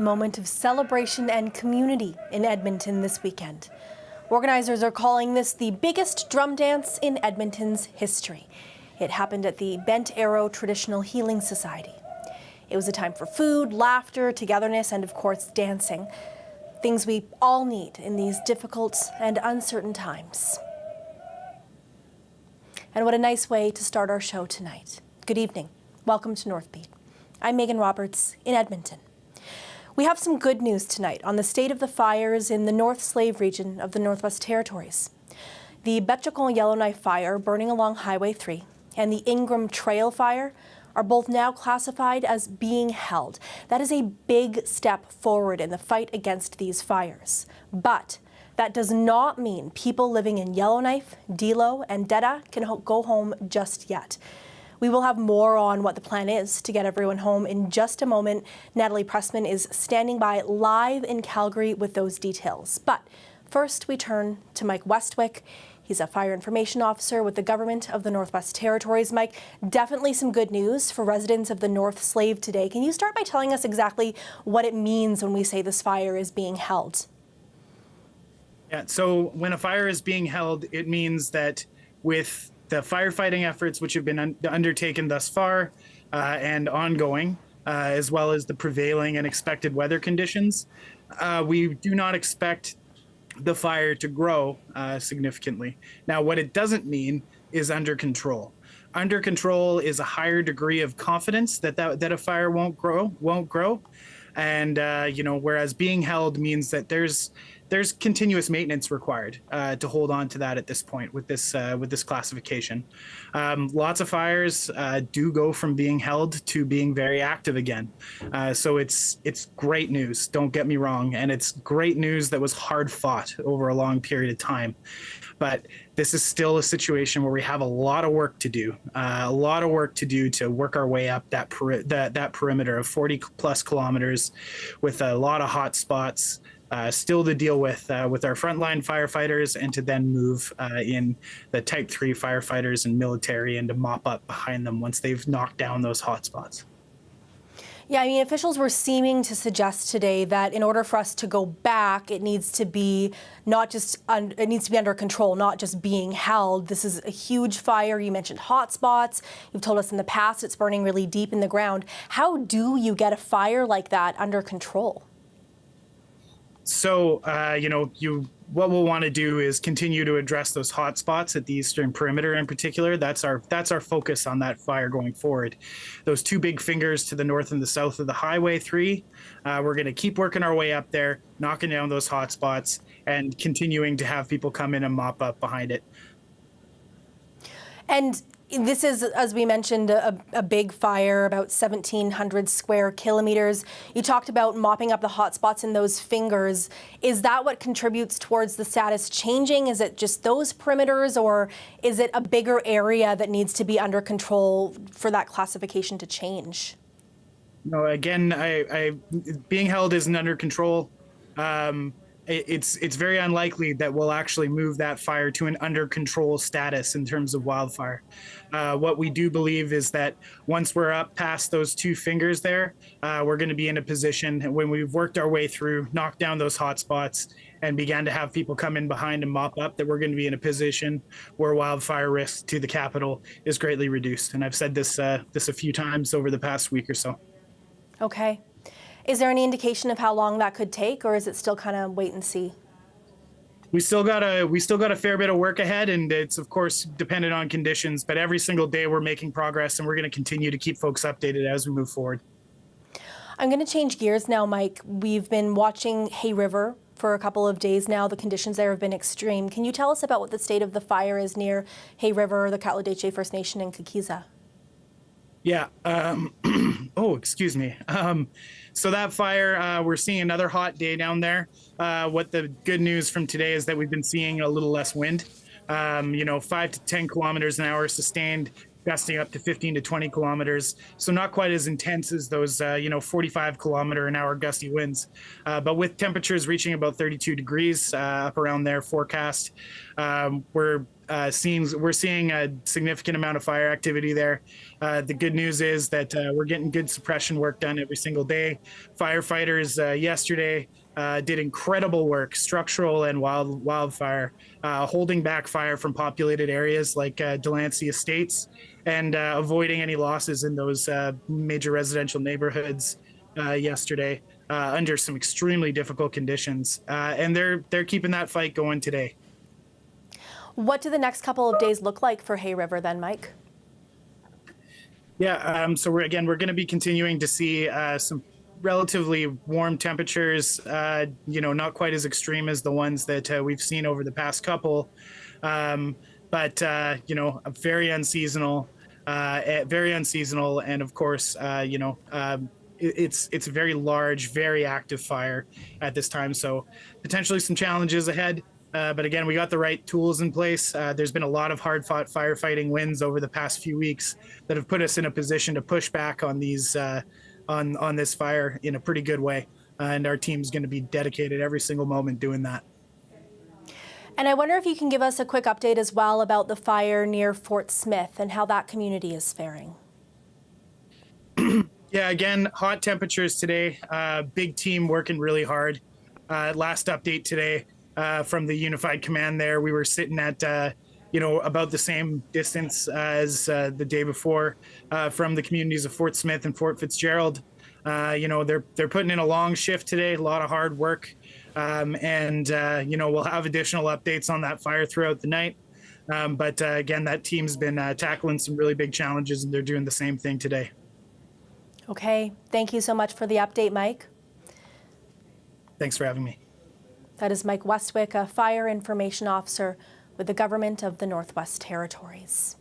A moment of celebration and community in Edmonton this weekend. Organizers are calling this the biggest drum dance in Edmonton's history. It happened at the Bent Arrow Traditional Healing Society. It was a time for food, laughter, togetherness, and of course, dancing. Things we all need in these difficult and uncertain times. And what a nice way to start our show tonight. Good evening. Welcome to Northbeat. I'm Megan Roberts in Edmonton. We have some good news tonight on the state of the fires in the North Slave region of the Northwest Territories. The Betchakon Yellowknife fire burning along Highway 3 and the Ingram Trail fire are both now classified as being held. That is a big step forward in the fight against these fires. But that does not mean people living in Yellowknife, Delo, and Deda can go home just yet. We will have more on what the plan is to get everyone home in just a moment. Natalie Pressman is standing by live in Calgary with those details. But first, we turn to Mike Westwick. He's a fire information officer with the government of the Northwest Territories. Mike, definitely some good news for residents of the North Slave today. Can you start by telling us exactly what it means when we say this fire is being held? Yeah, so when a fire is being held, it means that with the firefighting efforts which have been undertaken thus far and ongoing, as well as the prevailing and expected weather conditions, we do not expect the fire to grow significantly. Now, what it doesn't mean is under control. Under control is a higher degree of confidence that a fire won't grow. And, whereas being held means that there's continuous maintenance required to hold on to that at this point with this classification. Lots of fires do go from being held to being very active again. So it's great news, don't get me wrong. And it's great news that was hard fought over a long period of time. But this is still a situation where we have a lot of work to do, to work our way up that perimeter of 40 plus kilometers with a lot of hot spots. Still to deal with our frontline firefighters, and to then move in the Type 3 firefighters and military and to mop up behind them once they've knocked down those hot spots. Yeah, I mean, officials were seeming to suggest today that in order for us to go back, it needs to be it needs to be under control, not just being held. This is a huge fire. You mentioned hot spots. You've told us in the past it's burning really deep in the ground. How do you get a fire like that under control? So, what we'll want to do is continue to address those hot spots at the eastern perimeter in particular. That's our focus on that fire going forward. Those two big fingers to the north and the south of the Highway 3, we're going to keep working our way up there, knocking down those hot spots, and continuing to have people come in and mop up behind it. And this is, as we mentioned, a big fire, about 1,700 square kilometers. You talked about mopping up the hot spots in those fingers. Is that what contributes towards the status changing? Is it just those perimeters, or is it a bigger area that needs to be under control for that classification to change? No, again, being held isn't under control. It's very unlikely that we'll actually move that fire to an under control status in terms of wildfire. What we do believe is that once we're up past those two fingers there, we're going to be in a position when we've worked our way through, knocked down those hot spots, and began to have people come in behind and mop up, that we're going to be in a position where wildfire risk to the capital is greatly reduced. And I've said this a few times over the past week or so. Okay. Is there any indication of how long that could take, or is it still kind of wait and see? We still got a fair bit of work ahead, and it's of course dependent on conditions, but every single day we're making progress, and we're going to continue to keep folks updated as we move forward. I'm going to change gears now, Mike. We've been watching Hay River for a couple of days now. The conditions there have been extreme. Can you tell us about what the state of the fire is near Hay River, the Katladeche First Nation, and Kikiza? Yeah. Excuse me. So that fire, we're seeing another hot day down there. What the good news from today is that we've been seeing a little less wind. 5 to 10 kilometers an hour sustained, gusting up to 15 to 20 kilometers. So not quite as intense as those, 45 kilometer an hour gusty winds. But with temperatures reaching about 32 degrees up around their forecast, we're we're seeing a significant amount of fire activity there. The good news is that we're getting good suppression work done every single day. Firefighters yesterday did incredible work, structural and wildfire, holding back fire from populated areas like Delancey Estates and avoiding any losses in those major residential neighborhoods yesterday under some extremely difficult conditions. And they're keeping that fight going today. What do the next couple of days look like for Hay River then, Mike? Yeah, so we're going to be continuing to see some relatively warm temperatures, not quite as extreme as the ones that we've seen over the past couple, but very unseasonal, and of course, it's a very large, very active fire at this time. So potentially some challenges ahead. But again, we got the right tools in place. There's been a lot of hard-fought firefighting wins over the past few weeks that have put us in a position to push back on these on this fire in a pretty good way. And our team's going to be dedicated every single moment doing that. And I wonder if you can give us a quick update as well about the fire near Fort Smith and how that community is faring. Yeah, again, hot temperatures today. Big team working really hard. Last update today from the Unified Command there, we were sitting at about the same distance as the day before from the communities of Fort Smith and Fort Fitzgerald. They're putting in a long shift today, a lot of hard work, and we'll have additional updates on that fire throughout the night. But again, that team's been tackling some really big challenges, and they're doing the same thing today. Okay, thank you so much for the update, Mike. Thanks for having me. That is Mike Westwick, a fire information officer with the government of the Northwest Territories.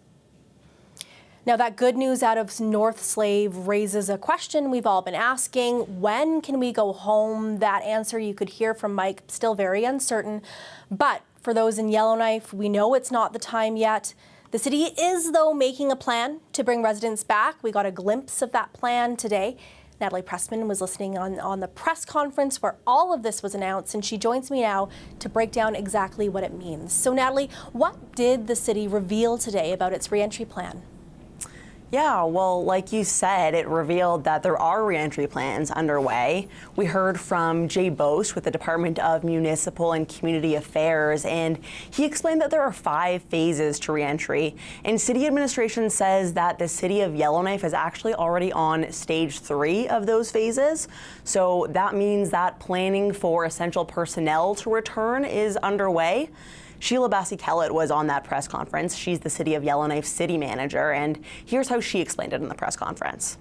Now, that good news out of North Slave raises a question we've all been asking. When can we go home? That answer you could hear from Mike, still very uncertain. But for those in Yellowknife, we know it's not the time yet. The city is, though, making a plan to bring residents back. We got a glimpse of that plan today. Natalie Pressman was listening on the press conference where all of this was announced, and she joins me now to break down exactly what it means. So, Natalie, what did the city reveal today about its reentry plan? Yeah, well, like you said, it revealed that there are reentry plans underway. We heard from Jay Boast with the Department of Municipal and Community Affairs, and he explained that there are 5 phases to reentry. And city administration says that the city of Yellowknife is actually already on stage 3 of those phases. So that means that planning for essential personnel to return is underway. Sheila Bassey-Kellett was on that press conference. She's the City of Yellowknife city manager, and here's how she explained it in the press conference.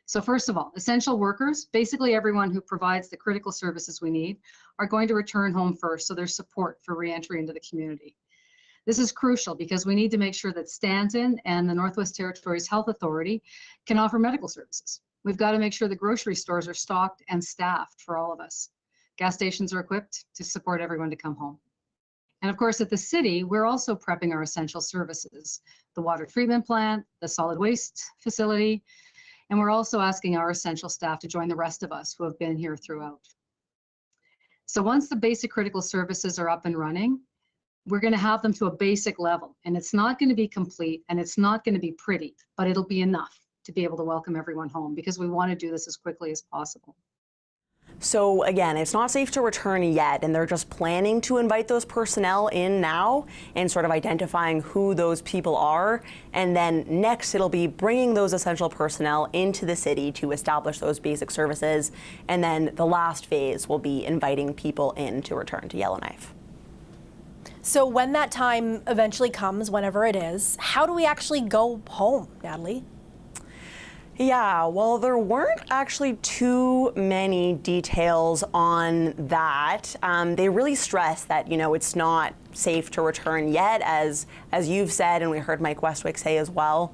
So first of all, essential workers, basically everyone who provides the critical services we need, are going to return home first, so there's support for reentry into the community. This is crucial because we need to make sure that Stanton and the Northwest Territories Health Authority can offer medical services. We've got to make sure the grocery stores are stocked and staffed for all of us. Gas stations are equipped to support everyone to come home. And of course, at the city, we're also prepping our essential services, the water treatment plant, the solid waste facility, and we're also asking our essential staff to join the rest of us who have been here throughout. So once the basic critical services are up and running, we're going to have them to a basic level, and it's not going to be complete and it's not going to be pretty, but it'll be enough to be able to welcome everyone home because we want to do this as quickly as possible. So again, it's not safe to return yet, and they're just planning to invite those personnel in now and sort of identifying who those people are. And then next, it'll be bringing those essential personnel into the city to establish those basic services. And then the last phase will be inviting people in to return to Yellowknife. So when that time eventually comes, whenever it is, how do we actually go home, Natalie? Yeah, well, there weren't actually too many details on that. They really stress that, it's not safe to return yet, as you've said, and we heard Mike Westwick say as well.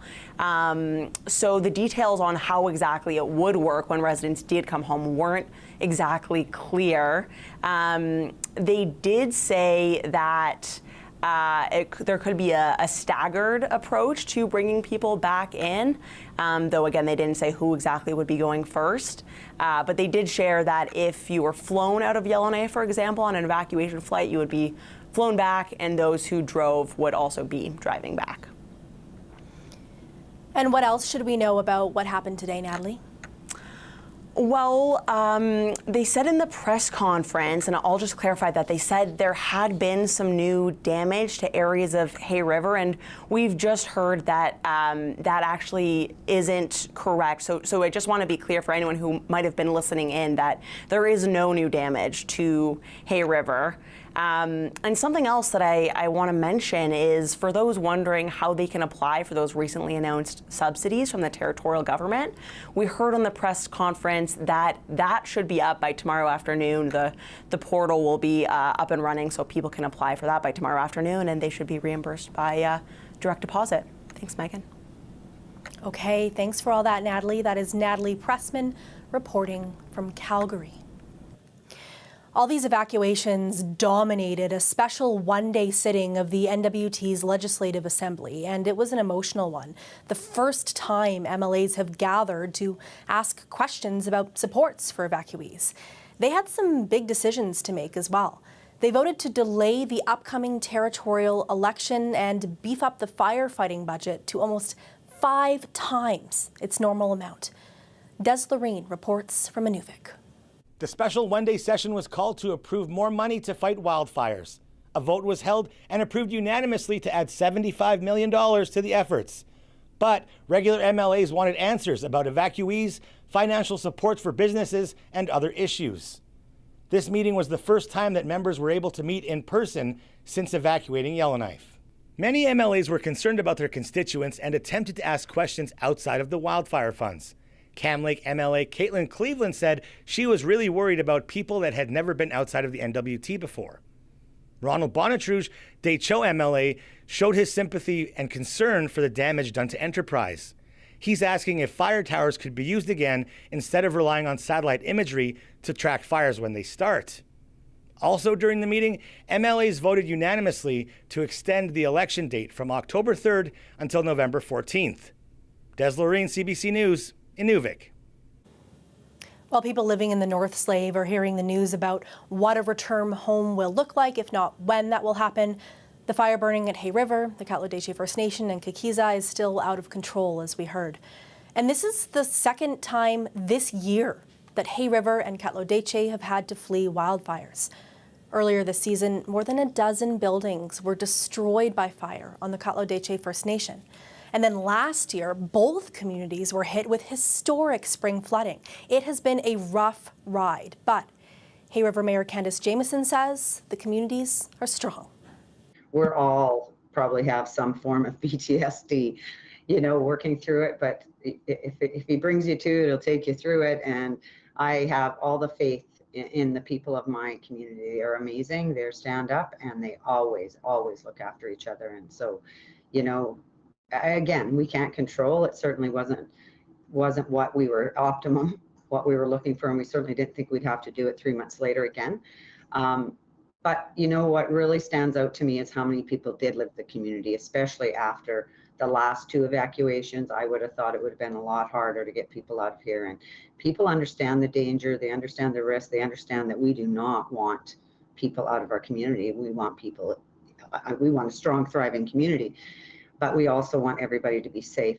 So the details on how exactly it would work when residents did come home weren't exactly clear. They did say that there could be a staggered approach to bringing people back in, though again they didn't say who exactly would be going first. But they did share that if you were flown out of Yellowknife, for example, on an evacuation flight, you would be flown back, and those who drove would also be driving back. And what else should we know about what happened today, Natalie? Well, they said in the press conference, and I'll just clarify that they said there had been some new damage to areas of Hay River, and we've just heard that that actually isn't correct. So I just want to be clear for anyone who might have been listening in that there is no new damage to Hay River. And something else that I want to mention is for those wondering how they can apply for those recently announced subsidies from the territorial government, we heard on the press conference that that should be up by tomorrow afternoon. The portal will be up and running so people can apply for that by tomorrow afternoon, and they should be reimbursed by direct deposit. Thanks, Megan. Okay, thanks for all that, Natalie. That is Natalie Pressman reporting from Calgary. All these evacuations dominated a special one-day sitting of the NWT's Legislative Assembly, and it was an emotional one. The first time MLAs have gathered to ask questions about supports for evacuees. They had some big decisions to make as well. They voted to delay the upcoming territorial election and beef up the firefighting budget to almost 5 times its normal amount. Des Lorraine reports from Inuvik. The special one-day session was called to approve more money to fight wildfires. A vote was held and approved unanimously to add $75 million to the efforts. But regular MLAs wanted answers about evacuees, financial supports for businesses, and other issues. This meeting was the first time that members were able to meet in person since evacuating Yellowknife. Many MLAs were concerned about their constituents and attempted to ask questions outside of the wildfire funds. Cam Lake MLA Caitlin Cleveland said she was really worried about people that had never been outside of the NWT before. Ronald Bonatrouge, Deschaux MLA, showed his sympathy and concern for the damage done to Enterprise. He's asking if fire towers could be used again instead of relying on satellite imagery to track fires when they start. Also during the meeting, MLAs voted unanimously to extend the election date from October 3rd until November 14th. Des Lorraine, CBC News. Inuvik. While people living in the North Slave are hearing the news about what a return home will look like, if not when that will happen, the fire burning at Hay River, the Katlodeche First Nation, and Kikiza is still out of control, as we heard. And this is the second time this year that Hay River and Katlodeche have had to flee wildfires. Earlier this season, more than a dozen buildings were destroyed by fire on the Katlodeche First Nation. And then last year, both communities were hit with historic spring flooding. It has been a rough ride, but Hay River Mayor Candace Jamieson says the communities are strong. We're all probably have some form of PTSD, working through it, but if he brings you to it, he'll take you through it. And I have all the faith in the people of my community. They are amazing. They're stand up and they always look after each other. And so, again, we can't control. It certainly wasn't what we were what we were looking for, and we certainly didn't think we'd have to do it 3 months later again. But what really stands out to me is how many people did live the community, especially after the last 2 evacuations. I would have thought it would have been a lot harder to get people out of here, and people understand the danger, they understand the risk, they understand that we do not want people out of our community. We want a strong, thriving community. But we also want everybody to be safe.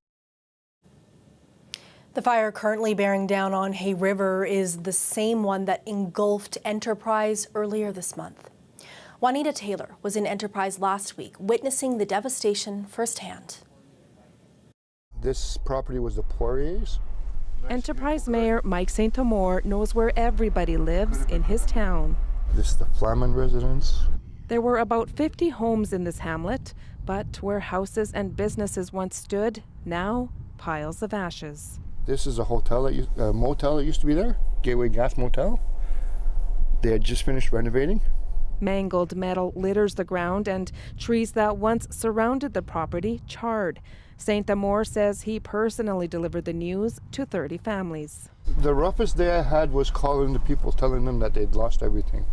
The fire currently bearing down on Hay River is the same one that engulfed Enterprise earlier this month. Juanita Taylor was in Enterprise last week, witnessing the devastation firsthand. This property was the Poiriers. Enterprise Mayor Mike St. Amour knows where everybody lives in his town. This is the Flaman residence. There were about 50 homes in this hamlet, but where houses and businesses once stood, now piles of ashes. This is a motel that used to be there, Gateway Gas Motel. They had just finished renovating. Mangled metal litters the ground, and trees that once surrounded the property charred. St. Amour says he personally delivered the news to 30 families. The roughest day I had was calling the people, telling them that they'd lost everything.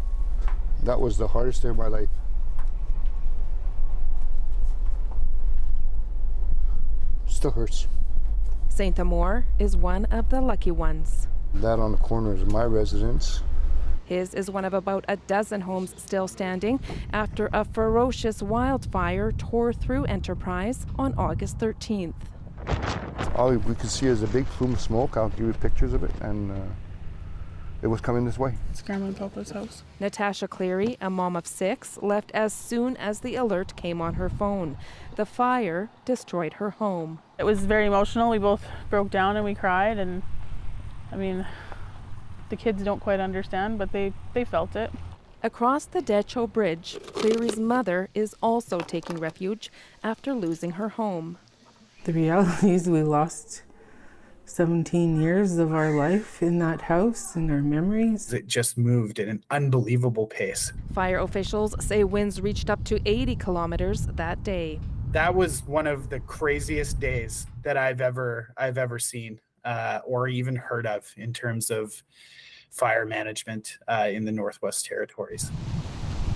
That was the hardest day of my life. Still hurts. St. Amour is one of the lucky ones. That on the corner is my residence. His is one of about a dozen homes still standing after a ferocious wildfire tore through Enterprise on August 13th. All we could see is a big plume of smoke. I'll give you pictures of it, and it was coming this way. It's Grandma and Papa's house. Natasha Cleary, a mom of 6, left as soon as the alert came on her phone. The fire destroyed her home. It was very emotional. We both broke down and we cried, and I mean, the kids don't quite understand, but they felt it. Across the Decho Bridge, Cleary's mother is also taking refuge after losing her home. The reality is we lost 17 years of our life in that house and our memories. It just moved at an unbelievable pace. Fire officials say winds reached up to 80 kilometers that day. That was one of the craziest days that I've ever seen or even heard of in terms of fire management in the Northwest Territories.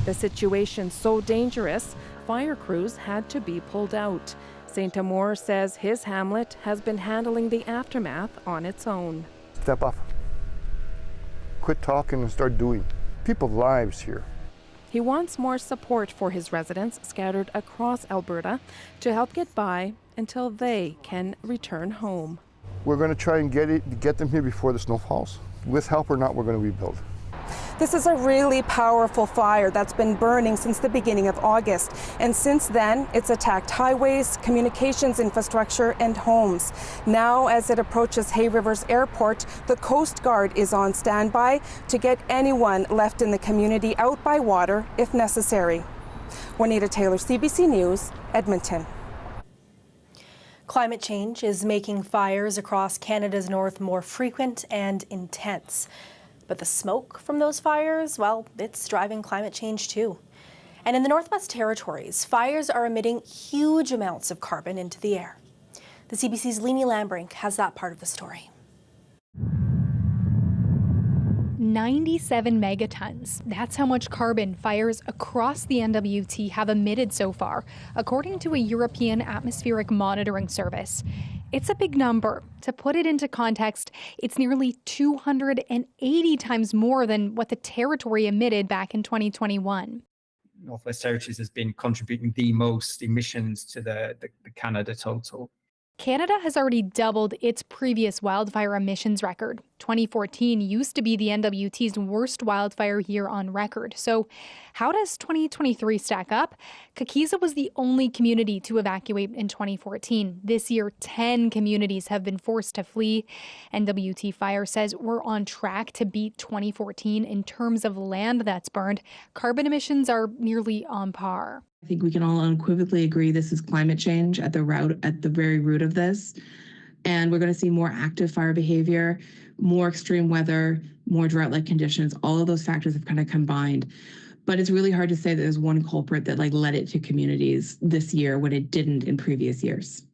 The situation so dangerous, fire crews had to be pulled out. St. Amour says his hamlet has been handling the aftermath on its own. Step up. Quit talking and start doing. People's lives here. He wants more support for his residents scattered across Alberta to help get by until they can return home. We're going to try and get them here before the snow falls. With help or not, we're going to rebuild. This is a really powerful fire that's been burning since the beginning of August. And since then, it's attacked highways, communications infrastructure, and homes. Now, as it approaches Hay Rivers Airport, the Coast Guard is on standby to get anyone left in the community out by water if necessary. Juanita Taylor, CBC News, Edmonton. Climate change is making fires across Canada's north more frequent and intense. But the smoke from those fires, well, it's driving climate change too. And in the Northwest Territories, fires are emitting huge amounts of carbon into the air. The CBC's Leanie Lambrink has that part of the story. 97 megatons. That's how much carbon fires across the NWT have emitted so far, according to a European atmospheric monitoring service. It's a big number. To put it into context, it's nearly 280 times more than what the territory emitted back in 2021. Northwest Territories has been contributing the most emissions to the Canada total. Canada has already doubled its previous wildfire emissions record. 2014 used to be the NWT's worst wildfire year on record. So how does 2023 stack up? Kakiza was the only community to evacuate in 2014. This year, 10 communities have been forced to flee. NWT Fire says we're on track to beat 2014 in terms of land that's burned. Carbon emissions are nearly on par. I think we can all unequivocally agree this is climate change at the very root of this. And we're going to see more active fire behavior, more extreme weather, more drought-like conditions. All of those factors have kind of combined. But it's really hard to say that there's one culprit that led it to communities this year when it didn't in previous years.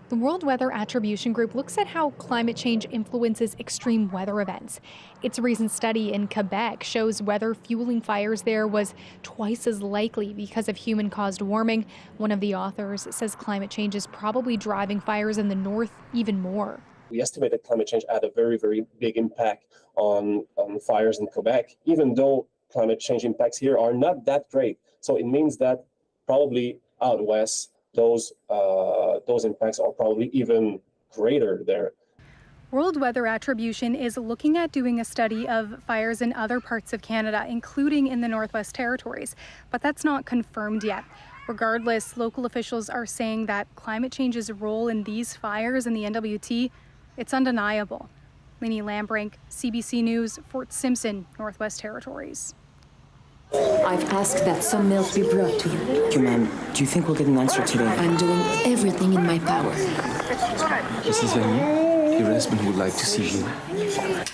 The World Weather Attribution Group looks at how climate change influences extreme weather events. Its recent study in Quebec shows weather fueling fires there was twice as likely because of human-caused warming. One of the authors says climate change is probably driving fires in the north even more. We estimate that climate change had a very, very big impact on fires in Quebec, even though climate change impacts here are not that great. So it means that probably out west, those impacts are probably even greater there. World Weather Attribution is looking at doing a study of fires in other parts of Canada, including in the Northwest Territories, but that's not confirmed yet. Regardless, local officials are saying that climate change's role in these fires in the NWT, it's undeniable. Leanie Lambrink, CBC News, Fort Simpson, Northwest Territories. I've asked that some milk be brought to you. Ma'am, do you think we'll get an answer today? I'm doing everything in my power. Mrs. Vanier, your husband would like to see you.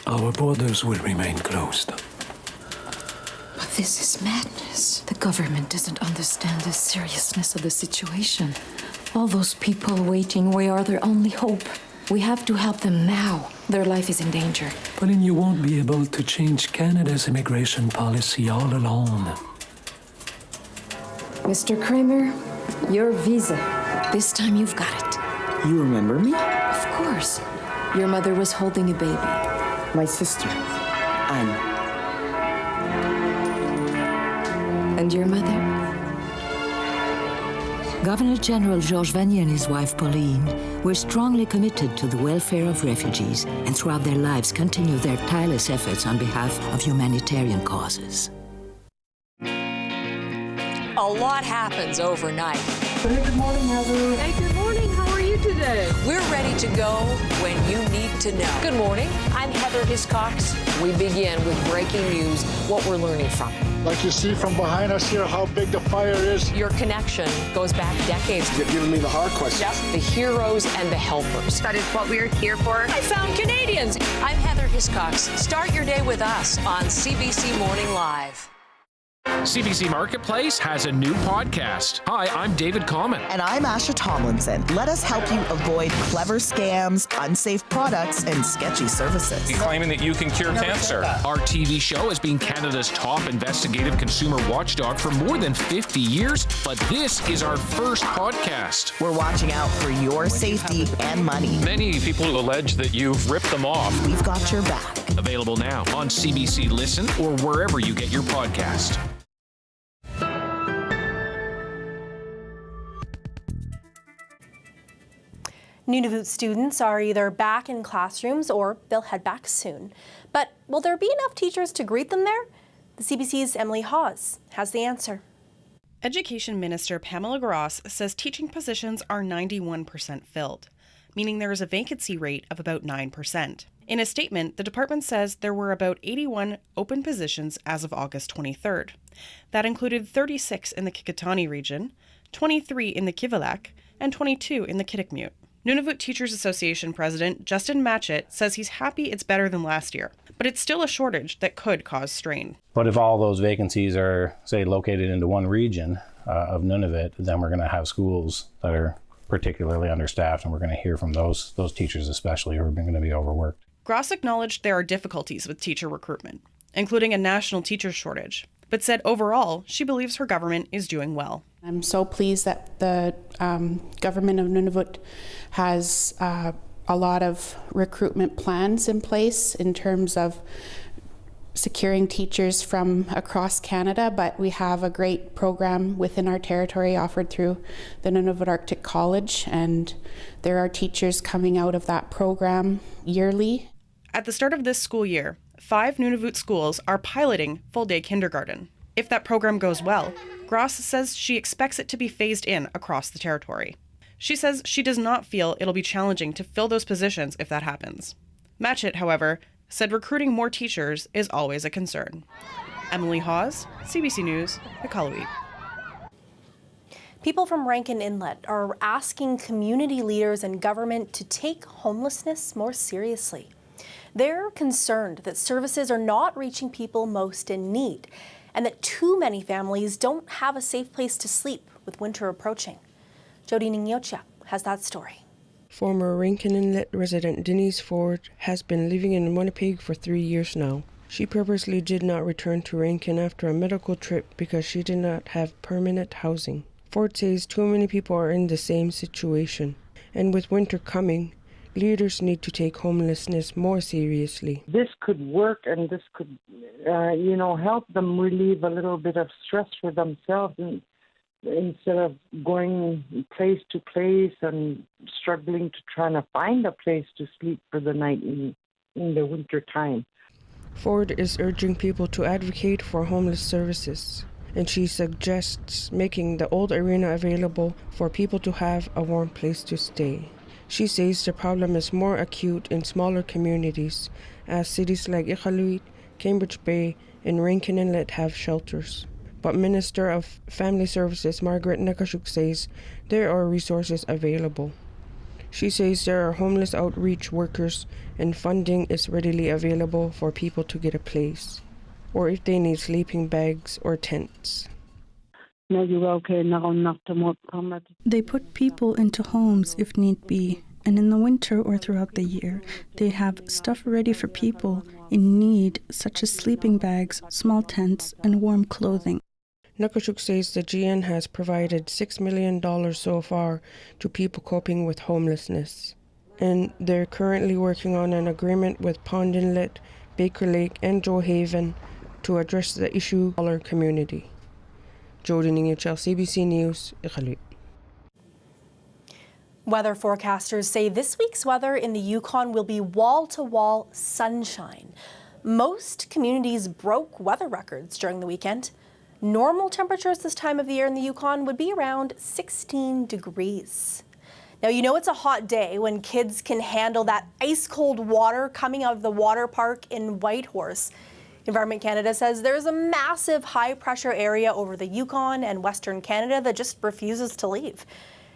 Our borders will remain closed. But this is madness. The government doesn't understand the seriousness of the situation. All those people waiting, we are their only hope. We have to help them now. Their life is in danger. But then you won't be able to change Canada's immigration policy all alone. Mr. Kramer, your visa. This time you've got it. You remember me? Of course. Your mother was holding a baby. My sister, Anne. Governor General Georges Vanier and his wife Pauline were strongly committed to the welfare of refugees and throughout their lives continue their tireless efforts on behalf of humanitarian causes. A lot happens overnight. Hey, good morning, Heather. Hey, good morning. How are you today? We're ready to go when you need to know. Good morning. I'm Heather Hiscox. We begin with breaking news, what we're learning from. Like you see from behind us here, how big the fire is. Your connection goes back decades. You're giving me the hard questions. Yep. The heroes and the helpers. That is what we are here for. I found Canadians. I'm Heather Hiscox. Start your day with us on CBC Morning Live. CBC Marketplace has a new podcast. Hi, I'm David Common. And I'm Asha Tomlinson. Let us help you avoid clever scams, unsafe products, and sketchy services. You're claiming that you can cure cancer. Our TV show has been Canada's top investigative consumer watchdog for more than 50 years, but this is our first podcast. We're watching out for your safety and money. Many people allege that you've ripped them off. We've got your back. Available now on CBC Listen or wherever you get your podcast. Nunavut students are either back in classrooms or they'll head back soon. But will there be enough teachers to greet them there? The CBC's Emily Hawes has the answer. Education Minister Pamela Gross says teaching positions are 91% filled, meaning there is a vacancy rate of about 9%. In a statement, the department says there were about 81 open positions as of August 23rd. That included 36 in the Kikitani region, 23 in the Kivalak, and 22 in the Kitikmut. Nunavut Teachers Association President Justin Matchett says he's happy it's better than last year, but it's still a shortage that could cause strain. But if all those vacancies are, say, located into one region of Nunavut, then we're going to have schools that are particularly understaffed, and we're going to hear from those teachers especially who are going to be overworked. Gross acknowledged there are difficulties with teacher recruitment, including a national teacher shortage, but said overall she believes her government is doing well. I'm so pleased that the government of Nunavut has a lot of recruitment plans in place in terms of securing teachers from across Canada, but we have a great program within our territory offered through the Nunavut Arctic College, and there are teachers coming out of that program yearly. At the start of this school year, 5 Nunavut schools are piloting full-day kindergarten. If that program goes well, Gross says she expects it to be phased in across the territory. She says she does not feel it'll be challenging to fill those positions if that happens. Matchett, however, said recruiting more teachers is always a concern. Emily Hawes, CBC News, Iqaluit. People from Rankin Inlet are asking community leaders and government to take homelessness more seriously. They're concerned that services are not reaching people most in need, and that too many families don't have a safe place to sleep with winter approaching. Jody Ningyocha has that story. Former Rankin Inlet resident Denise Ford has been living in Winnipeg for 3 years now. She purposely did not return to Rankin after a medical trip because she did not have permanent housing. Ford says too many people are in the same situation, and with winter coming, leaders need to take homelessness more seriously. This could work, and this could, help them relieve a little bit of stress for themselves, and instead of going place to place and struggling to try to find a place to sleep for the night in the winter time. Ford is urging people to advocate for homeless services, and she suggests making the old arena available for people to have a warm place to stay. She says the problem is more acute in smaller communities, as cities like Iqaluit, Cambridge Bay, and Rankin Inlet have shelters. But Minister of Family Services Margaret Nakashuk says there are resources available. She says there are homeless outreach workers and funding is readily available for people to get a place, or if they need sleeping bags or tents. They put people into homes if need be, and in the winter or throughout the year, they have stuff ready for people in need, such as sleeping bags, small tents, and warm clothing. Nakashuk says the GN has provided $6 million so far to people coping with homelessness, and they're currently working on an agreement with Pond Inlet, Baker Lake, and Joe Haven to address the issue in our community. Jody Ningyocha, CBC News, Iqaluit. Weather forecasters say this week's weather in the Yukon will be wall-to-wall sunshine. Most communities broke weather records during the weekend. Normal temperatures this time of the year in the Yukon would be around 16 degrees. Now, you know it's a hot day when kids can handle that ice-cold water coming out of the water park in Whitehorse. Environment Canada says there's a massive high-pressure area over the Yukon and Western Canada that just refuses to leave.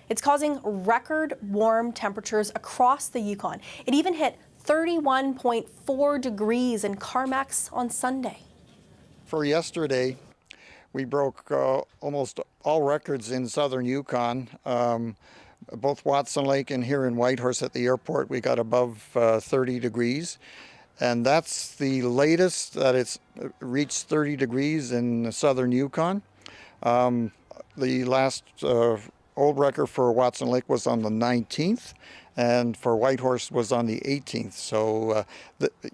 It's causing record warm temperatures across the Yukon. It even hit 31.4 degrees in Carmacks on Sunday. For yesterday, we broke almost all records in southern Yukon. Both Watson Lake and here in Whitehorse at the airport, we got above 30 degrees. And that's the latest that it's reached 30 degrees in southern Yukon. The last old record for Watson Lake was on the 19th, and for Whitehorse was on the 18th. So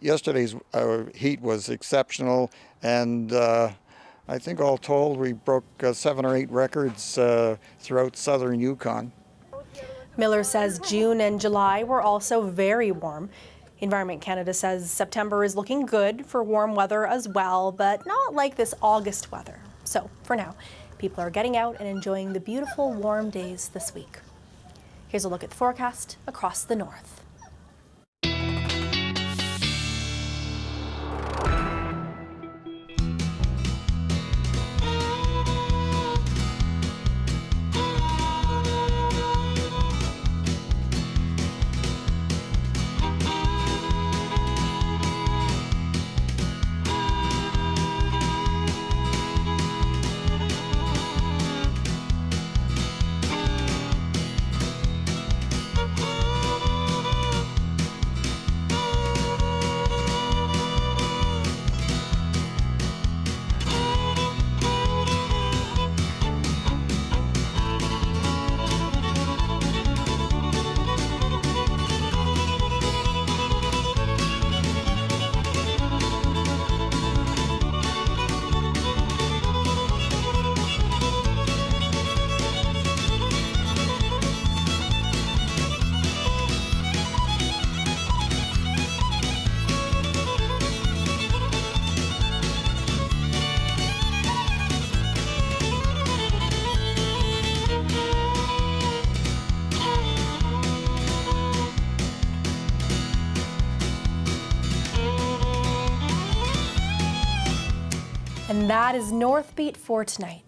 yesterday's heat was exceptional, and I think all told we broke 7 or 8 records throughout southern Yukon. Miller says June and July were also very warm. Environment Canada says September is looking good for warm weather as well, but not like this August weather. So for now, people are getting out and enjoying the beautiful warm days this week. Here's a look at the forecast across the north. And that is Northbeat for tonight.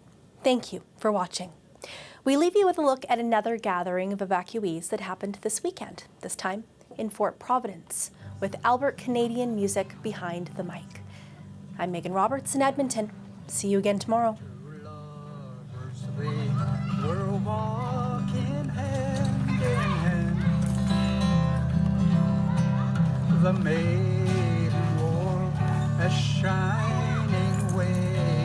Thank you for watching. We leave you with a look at another gathering of evacuees that happened this weekend, this time in Fort Providence, with Albert Canadian music behind the mic. I'm Megan Roberts in Edmonton. See you again tomorrow. We're walking hand in hand. The maiden wore a shining way.